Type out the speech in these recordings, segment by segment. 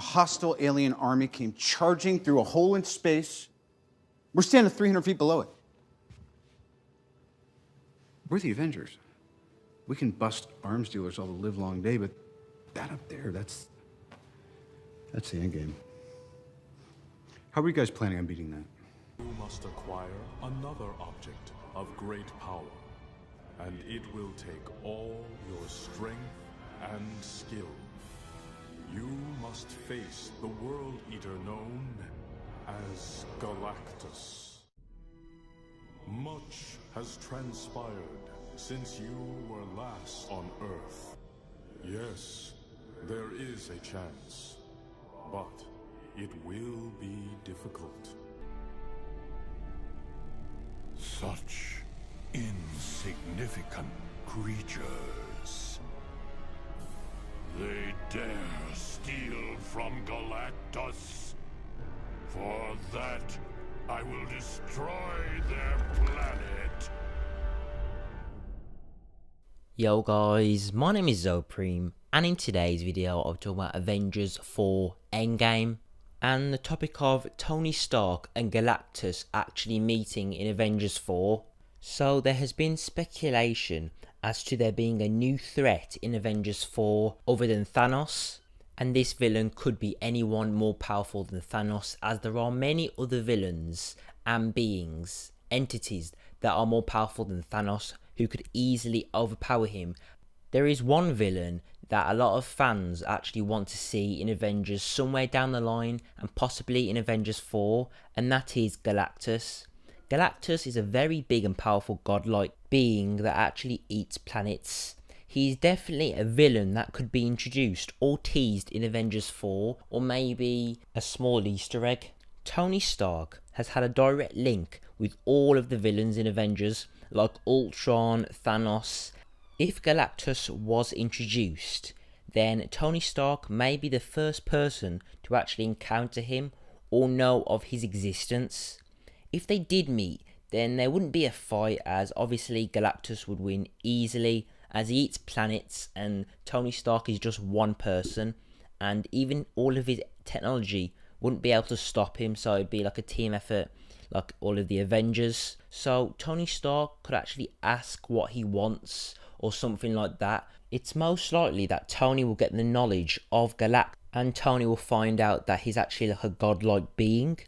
hostile alien army came charging through a hole in space. We're standing 300 feet below it. We're the Avengers. We can bust arms dealers all the live long day, but that up there, that's the Endgame. How are you guys planning on beating that? You must acquire another object of great power, and it will take all your strength and skill. You must face the World Eater known as Galactus. Much has transpired since you were last on Earth. Yes, there is a chance, but it will be difficult. Such insignificant creatures. They dare steal from Galactus. For that, I will destroy their planet. Yo guys, my name is Zopreme, and in today's video I'll talk about Avengers 4 Endgame, and the topic of Tony Stark and Galactus actually meeting in Avengers 4. So there has been speculation as to there being a new threat in Avengers 4 other than Thanos, and this villain could be anyone more powerful than Thanos, as there are many other villains and beings, entities that are more powerful than Thanos who could easily overpower him. There is one villain that a lot of fans actually want to see in Avengers somewhere down the line, and possibly in Avengers 4, and that is Galactus. Galactus is a very big and powerful godlike being that actually eats planets. He's definitely a villain that could be introduced or teased in Avengers 4, or maybe a small Easter egg. Tony Stark has had a direct link with all of the villains in Avengers, like Ultron, Thanos. If Galactus was introduced, then Tony Stark may be the first person to actually encounter him or know of his existence. If they did meet, then there wouldn't be a fight, as obviously Galactus would win easily, as he eats planets and Tony Stark is just one person, and even all of his technology wouldn't be able to stop him, so it'd be like a team effort like all of the Avengers. So Tony Stark could actually ask what he wants or something like that. It's most likely that Tony will get the knowledge of Galactus, and Tony will find out that he's actually like a godlike being.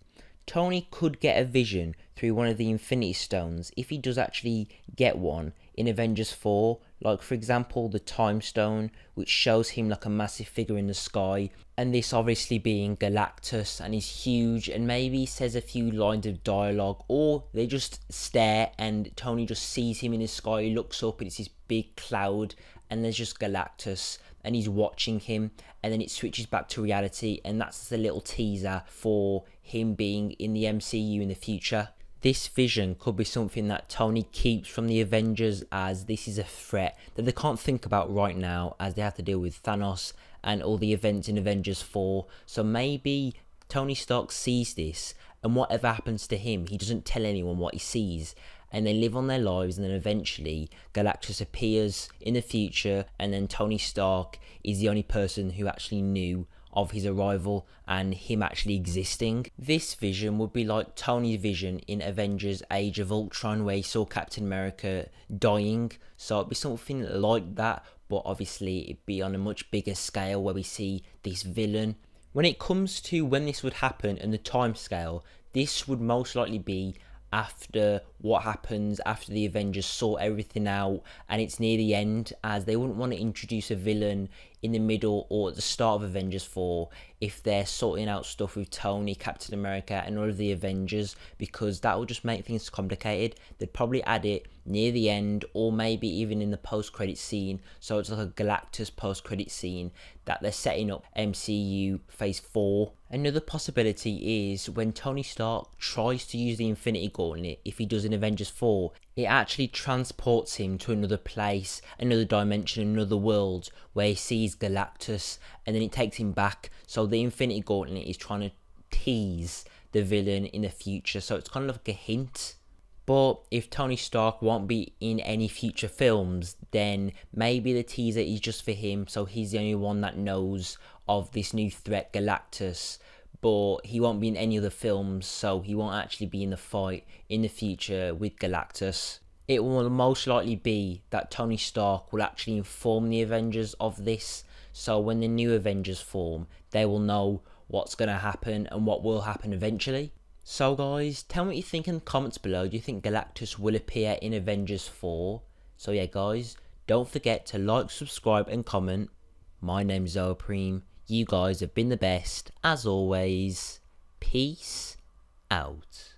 Tony could get a vision through one of the Infinity Stones if he does actually get one in Avengers 4, like for example the Time Stone, which shows him like a massive figure in the sky, and this obviously being Galactus, and he's huge, and maybe says a few lines of dialogue, or they just stare and Tony just sees him in the sky, he looks up and it's this big cloud and there's just Galactus and he's watching him, and then it switches back to reality, and that's the little teaser for him being in the MCU in the future. This vision could be something that Tony keeps from the Avengers, as this is a threat that they can't think about right now, as they have to deal with Thanos and all the events in Avengers 4. So maybe Tony Stark sees this, and whatever happens to him, he doesn't tell anyone what he sees, and they live on their lives, and then eventually Galactus appears in the future, and then Tony Stark is the only person who actually knew of his arrival and him actually existing. This vision would be like Tony's vision in Avengers Age of Ultron, where he saw Captain America dying. So it'd be something like that, but obviously it'd be on a much bigger scale where we see this villain. When it comes to when this would happen and the time scale, this would most likely be after what happens after the Avengers sort everything out and it's near the end, as they wouldn't want to introduce a villain in the middle or at the start of Avengers 4 if they're sorting out stuff with Tony, Captain America and all of the Avengers, because that will just make things complicated. They'd probably add it near the end, or maybe even in the post-credit scene, so it's like a Galactus post-credit scene that they're setting up MCU Phase 4. Another possibility is when Tony Stark tries to use the Infinity Gauntlet, if he does in Avengers 4, it actually transports him to another place, another dimension, another world, where he sees Galactus, and then it takes him back. So the Infinity Gauntlet is trying to tease the villain in the future, so it's kind of like a hint. But if Tony Stark won't be in any future films, then maybe the teaser is just for him, so he's the only one that knows of this new threat, Galactus. But he won't be in any other films, so he won't actually be in the fight in the future with Galactus. It will most likely be that Tony Stark will actually inform the Avengers of this, so when the new Avengers form, they will know what's going to happen and what will happen eventually. So guys, tell me what you think in the comments below. Do you think Galactus will appear in Avengers 4? So yeah guys, don't forget to like, subscribe and comment. My name's Zopreme. You guys have been the best, as always. Peace out.